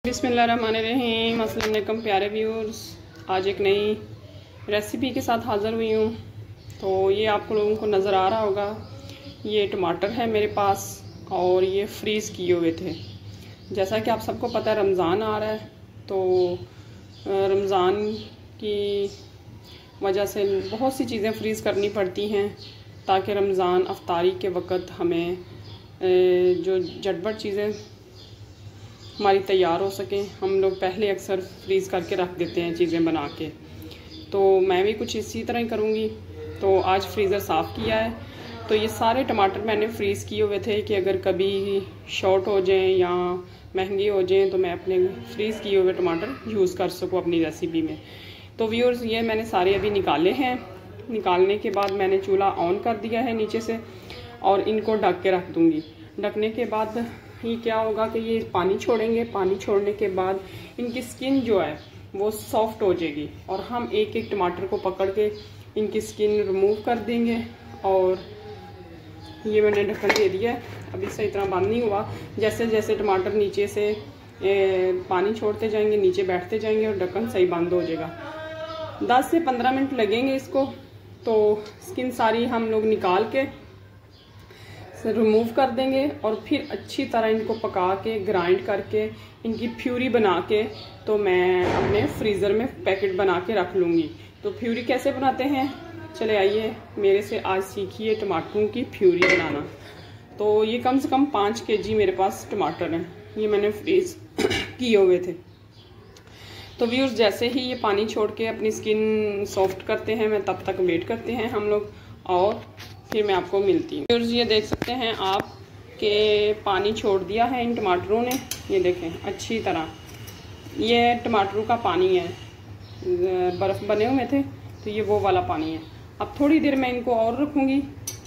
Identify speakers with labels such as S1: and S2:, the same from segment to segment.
S1: बिस्मिल्लाहिर्रहमानिर्रहीम। अस्सलाम वालेकुम प्यारे व्यूअर्स, आज एक नई रेसिपी के साथ हाज़िर हुई हूँ। तो ये आप लोगों को नज़र आ रहा होगा, ये टमाटर है मेरे पास और ये फ्रीज़ किए हुए थे। जैसा कि आप सबको पता है रमज़ान आ रहा है, तो रमज़ान की वजह से बहुत सी चीज़ें फ्रीज़ करनी पड़ती हैं ताकि रमज़ान अफ्तारी के वक़्त हमें जो झटपट चीज़ें हमारी तैयार हो सकें। हम लोग पहले अक्सर फ्रीज़ करके रख देते हैं चीज़ें बना के, तो मैं भी कुछ इसी तरह ही करूँगी। तो आज फ्रीज़र साफ़ किया है, तो ये सारे टमाटर मैंने फ्रीज़ किए हुए थे कि अगर कभी शॉर्ट हो जाएं या महंगे हो जाएं तो मैं अपने फ्रीज़ किए हुए टमाटर यूज़ कर सकूँ अपनी रेसिपी में। तो व्यूअर्स, ये मैंने सारे अभी निकाले हैं। निकालने के बाद मैंने चूल्हा ऑन कर दिया है नीचे से और इनको ढक के रख दूँगी। ढकने के बाद ये क्या होगा कि ये पानी छोड़ेंगे। पानी छोड़ने के बाद इनकी स्किन जो है वो सॉफ्ट हो जाएगी और हम एक एक टमाटर को पकड़ के इनकी स्किन रिमूव कर देंगे। और ये मैंने ढक्कन दे दिया है, अभी सही तरह बंद नहीं हुआ। जैसे जैसे टमाटर नीचे से पानी छोड़ते जाएंगे, नीचे बैठते जाएंगे और ढक्कन सही बंद हो जाएगा। 10 से 15 मिनट लगेंगे इसको। तो स्किन सारी हम लोग निकाल के रिमूव कर देंगे और फिर अच्छी तरह इनको पका के ग्राइंड करके इनकी प्यूरी बना के तो मैं अपने फ्रीज़र में पैकेट बना के रख लूँगी। तो प्यूरी कैसे बनाते हैं, चले आइए मेरे से आज सीखिए टमाटरों की प्यूरी बनाना। तो ये कम से कम 5 kg मेरे पास टमाटर हैं, ये मैंने फ्रीज किए हुए थे। तो व्यूअर्स, जैसे ही ये पानी छोड़ के अपनी स्किन सॉफ्ट करते हैं, मैं तब तक वेट करते हैं हम लोग और फिर मैं आपको मिलती हूँ। व्यूअर्स, ये देख सकते हैं आप के पानी छोड़ दिया है इन टमाटरों ने। ये देखें अच्छी तरह, ये टमाटरों का पानी है, बर्फ़ बने हुए थे तो ये वो वाला पानी है। अब थोड़ी देर मैं इनको और रखूँगी,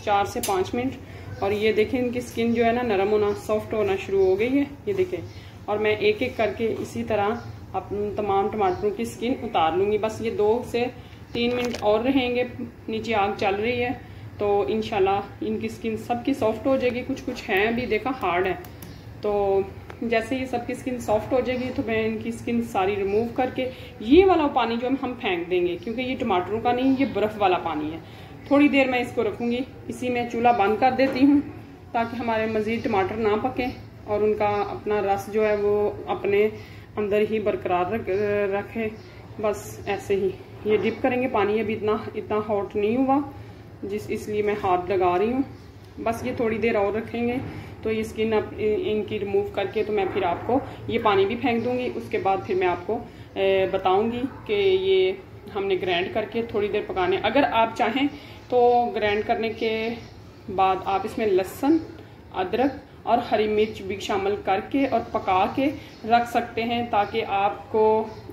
S1: 4 से 5 मिनट। और ये देखें इनकी स्किन जो है ना नरम होना, सॉफ्ट होना शुरू हो गई है, ये देखें। और मैं एक एक करके इसी तरह अपने तमाम टमाटरों की स्किन उतार लूँगी। बस ये 2 से 3 मिनट और रहेंगे, नीचे आग चल रही है तो इंशाल्लाह इनकी स्किन सबकी सॉफ्ट हो जाएगी। कुछ कुछ हैं अभी देखा हार्ड है, तो जैसे ये सबकी स्किन सॉफ्ट हो जाएगी तो मैं इनकी स्किन सारी रिमूव करके ये वाला पानी जो हम फेंक देंगे, क्योंकि ये टमाटरों का नहीं, ये बर्फ़ वाला पानी है। थोड़ी देर मैं इसको रखूँगी, इसी में चूल्हा बंद कर देती हूँ ताकि हमारे मज़ीद टमाटर ना पकें और उनका अपना रस जो है वो अपने अंदर ही बरकरार रखे। बस ऐसे ही ये डिप करेंगे। पानी अभी इतना हॉट नहीं हुआ इसलिए मैं हाथ लगा रही हूँ। बस ये थोड़ी देर और रखेंगे तो ये स्किन इनकी रिमूव करके तो मैं फिर आपको ये पानी भी फेंक दूंगी। उसके बाद फिर मैं आपको बताऊंगी कि ये हमने ग्राइंड करके थोड़ी देर पकाने। अगर आप चाहें तो ग्राइंड करने के बाद आप इसमें लहसुन, अदरक और हरी मिर्च भी शामिल करके और पका के रख सकते हैं ताकि आपको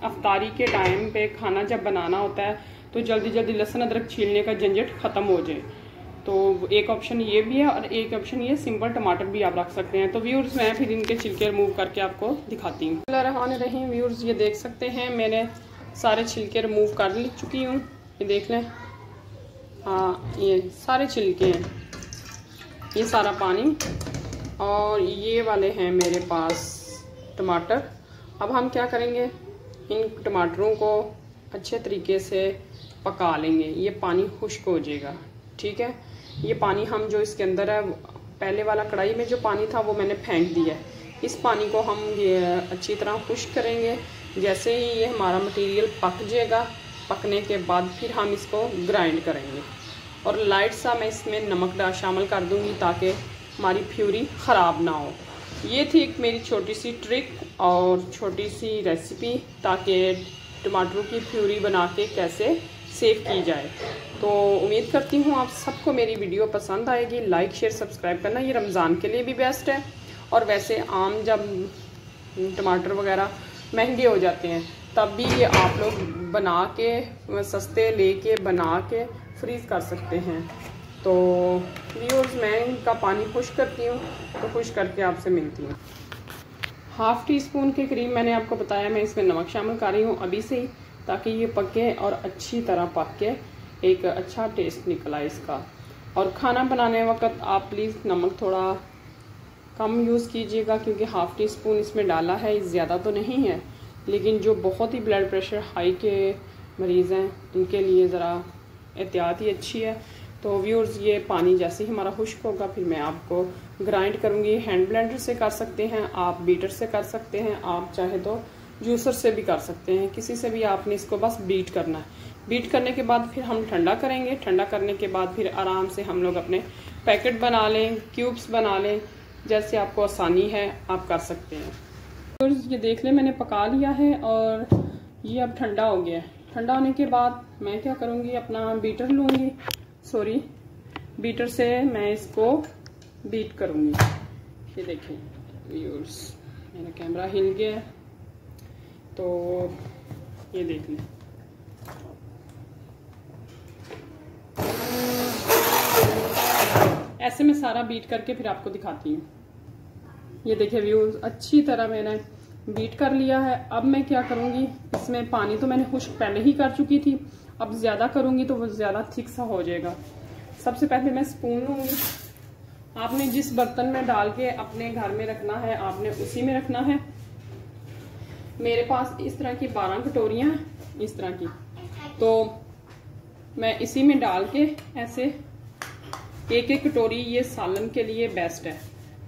S1: अफ्तारी के टाइम पे खाना जब बनाना होता है तो जल्दी जल्दी लहसुन अदरक छीलने का झंझट ख़त्म हो जाए। तो एक ऑप्शन ये भी है और एक ऑप्शन ये सिंपल टमाटर भी आप रख सकते हैं। तो व्यूअर्स, मैं फिर इनके छिलके रिमूव करके आपको दिखाती हूँ। बिस्मिल्लाहिर्रहमानिर्रहीम। व्यूअर्स, ये देख सकते हैं मैंने सारे छिलके रिमूव कर चुकी हूँ। ये देख लें, हाँ ये सारे छिलके हैं, ये सारा पानी और ये वाले हैं मेरे पास टमाटर। अब हम क्या करेंगे, इन टमाटरों को अच्छे तरीके से पका लेंगे। ये पानी खुश्क हो जाएगा, ठीक है। ये पानी हम जो इसके अंदर है, पहले वाला कढ़ाई में जो पानी था वो मैंने फेंक दिया है। इस पानी को हम अच्छी तरह खुश्क करेंगे। जैसे ही ये हमारा मटेरियल पक जाएगा, पकने के बाद फिर हम इसको ग्राइंड करेंगे और लाइट सा मैं इसमें नमक शामिल कर दूंगी ताकि हमारी प्यूरी ख़राब ना हो। ये थी एक मेरी छोटी सी ट्रिक और छोटी सी रेसिपी ताकि टमाटरों की प्यूरी बना के कैसे सेव की जाए। तो उम्मीद करती हूँ आप सबको मेरी वीडियो पसंद आएगी। लाइक शेयर सब्सक्राइब करना, ये रमज़ान के लिए भी बेस्ट है। और वैसे आम जब टमाटर वगैरह महंगे हो जाते हैं तब भी ये आप लोग बना के सस्ते लेके बना के फ्रीज़ कर सकते हैं। तो व्यूअर्स, मैं इनका पानी खुश्क करती हूँ, तो खुश्क करके आपसे मिलती हूँ। 1/2 टीस्पून के करीब मैंने आपको बताया मैं इसमें नमक शामिल कर रही हूँ अभी से ही, ताकि ये पके और अच्छी तरह पक के एक अच्छा टेस्ट निकला इसका। और खाना बनाने वक्त आप प्लीज़ नमक थोड़ा कम यूज़ कीजिएगा, क्योंकि हाफ़ टी स्पून इसमें डाला है, ज़्यादा तो नहीं है, लेकिन जो बहुत ही ब्लड प्रेशर हाई के मरीज़ हैं उनके लिए ज़रा एहतियात ही अच्छी है। तो व्यूअर्स, ये पानी जैसे ही हमारा खुश्क होगा फिर मैं आपको ग्राइंड करूँगी। हैंड ब्लेंडर से कर सकते हैं आप, बीटर से कर सकते हैं आप, चाहे तो जूसर से भी कर सकते हैं, किसी से भी आपने इसको बस बीट करना है। बीट करने के बाद फिर हम ठंडा करेंगे। ठंडा करने के बाद फिर आराम से हम लोग अपने पैकेट बना लें, क्यूब्स बना लें, जैसे आपको आसानी है आप कर सकते हैं। तो ये देख लें मैंने पका लिया है और ये अब ठंडा हो गया है। ठंडा होने के बाद मैं क्या करूँगी, अपना बीटर लूँगी, बीटर से मैं इसको बीट करूँगी। ये देखें व्यूअर्स, मेरा कैमरा हिल गया है, तो ये देख लें। ऐसे में सारा बीट करके फिर आपको दिखाती हूँ। ये देखिए व्यूअर्स, अच्छी तरह मैंने बीट कर लिया है। अब मैं क्या करूँगी, इसमें पानी तो मैंने खुश्क पहले ही कर चुकी थी, अब ज़्यादा करूँगी तो वो ज़्यादा थिक सा हो जाएगा। सबसे पहले मैं स्पून लूँगी। आपने जिस बर्तन में डाल के अपने घर में रखना है आपने उसी में रखना है। मेरे पास इस तरह की 12 कटोरियाँ हैं, इस तरह की, तो मैं इसी में डाल के ऐसे एक एक कटोरी, ये सालन के लिए बेस्ट है।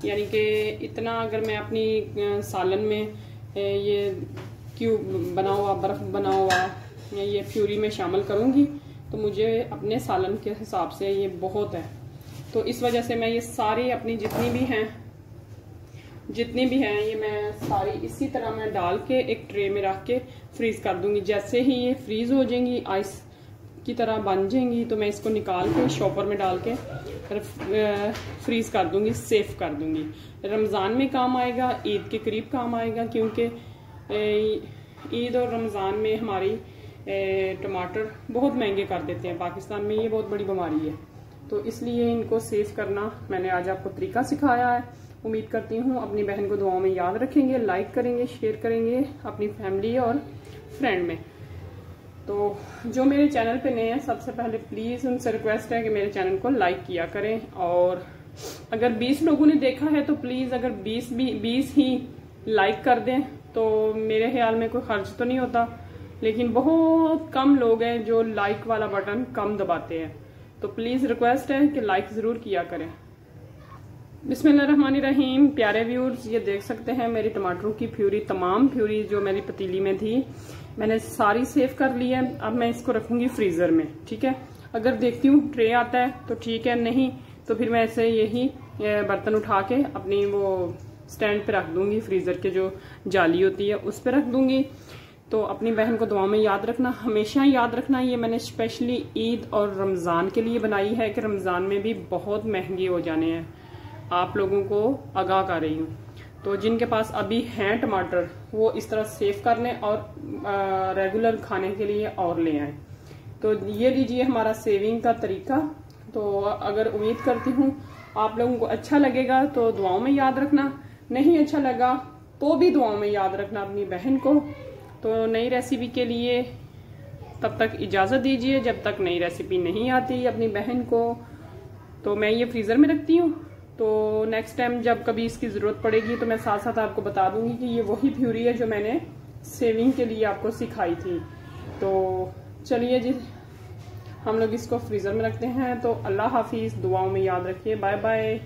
S1: यानी कि इतना अगर मैं अपनी सालन में ये क्यूब बना हुआ, बर्फ़ बना हुआ या ये प्यूरी में शामिल करूँगी तो मुझे अपने सालन के हिसाब से ये बहुत है। तो इस वजह से मैं ये सारी अपनी जितनी भी हैं ये मैं सारी इसी तरह मैं डाल के एक ट्रे में रख के फ्रीज़ कर दूँगी। जैसे ही ये फ्रीज़ हो जाएंगी, आइस की तरह बन जाएंगी, तो मैं इसको निकाल के शॉपर में डाल के फ्रीज़ कर दूँगी, सेफ कर दूँगी। रमज़ान में काम आएगा, ईद के करीब काम आएगा, क्योंकि ईद और रमज़ान में हमारी टमाटर बहुत महंगे कर देते हैं। पाकिस्तान में ये बहुत बड़ी बीमारी है, तो इसलिए इनको सेव करना मैंने आज आपको तरीका सिखाया है। उम्मीद करती हूँ अपनी बहन को दुआओं में याद रखेंगे, लाइक करेंगे, शेयर करेंगे अपनी फैमिली और फ्रेंड में। तो जो मेरे चैनल पे नए हैं, सबसे पहले प्लीज़ उनसे रिक्वेस्ट है कि मेरे चैनल को लाइक किया करें। और अगर 20 लोगों ने देखा है तो प्लीज़ अगर 20 ही लाइक कर दें तो मेरे ख्याल में कोई खर्च तो नहीं होता, लेकिन बहुत कम लोग हैं जो लाइक वाला बटन कम दबाते हैं। तो प्लीज़ रिक्वेस्ट है कि लाइक ज़रूर किया करें। बिस्मिल्लाहिर्रहमानिर्रहीम। प्यारे व्यूअर्स, ये देख सकते हैं मेरी टमाटरों की प्यूरी, तमाम प्यूरी जो मेरी पतीली में थी मैंने सारी सेव कर ली है। अब मैं इसको रखूंगी फ्रीज़र में, ठीक है। अगर देखती हूँ ट्रे आता है तो ठीक है, नहीं तो फिर मैं ऐसे यही बर्तन उठा के अपनी वो स्टैंड पे रख दूंगी, फ्रीज़र के जो जाली होती है उस पर रख दूंगी। तो अपनी बहन को दुआ में याद रखना, हमेशा याद रखना। ये मैंने स्पेशली ईद और रमज़ान के लिए बनाई है कि रमज़ान में भी बहुत महंगे हो जाने हैं, आप लोगों को आगाह कर रही हूँ। तो जिनके पास अभी हैं टमाटर वो इस तरह सेव कर लें और रेगुलर खाने के लिए और ले आएं। तो ये लीजिए हमारा सेविंग का तरीका। तो अगर उम्मीद करती हूँ आप लोगों को अच्छा लगेगा तो दुआओं में याद रखना, नहीं अच्छा लगा तो भी दुआओं में याद रखना अपनी बहन को। तो नई रेसिपी के लिए तब तक इजाज़त दीजिए, जब तक नई रेसिपी नहीं आती अपनी बहन को। तो मैं ये फ्रीज़र में रखती हूँ, तो नेक्स्ट टाइम जब कभी इसकी ज़रूरत पड़ेगी तो मैं साथ साथ आपको बता दूंगी कि ये वही प्यूरी है जो मैंने सेविंग के लिए आपको सिखाई थी। तो चलिए जी, हम लोग इसको फ्रीज़र में रखते हैं। तो अल्लाह हाफिज़, दुआओं में याद रखिए, बाय बाय।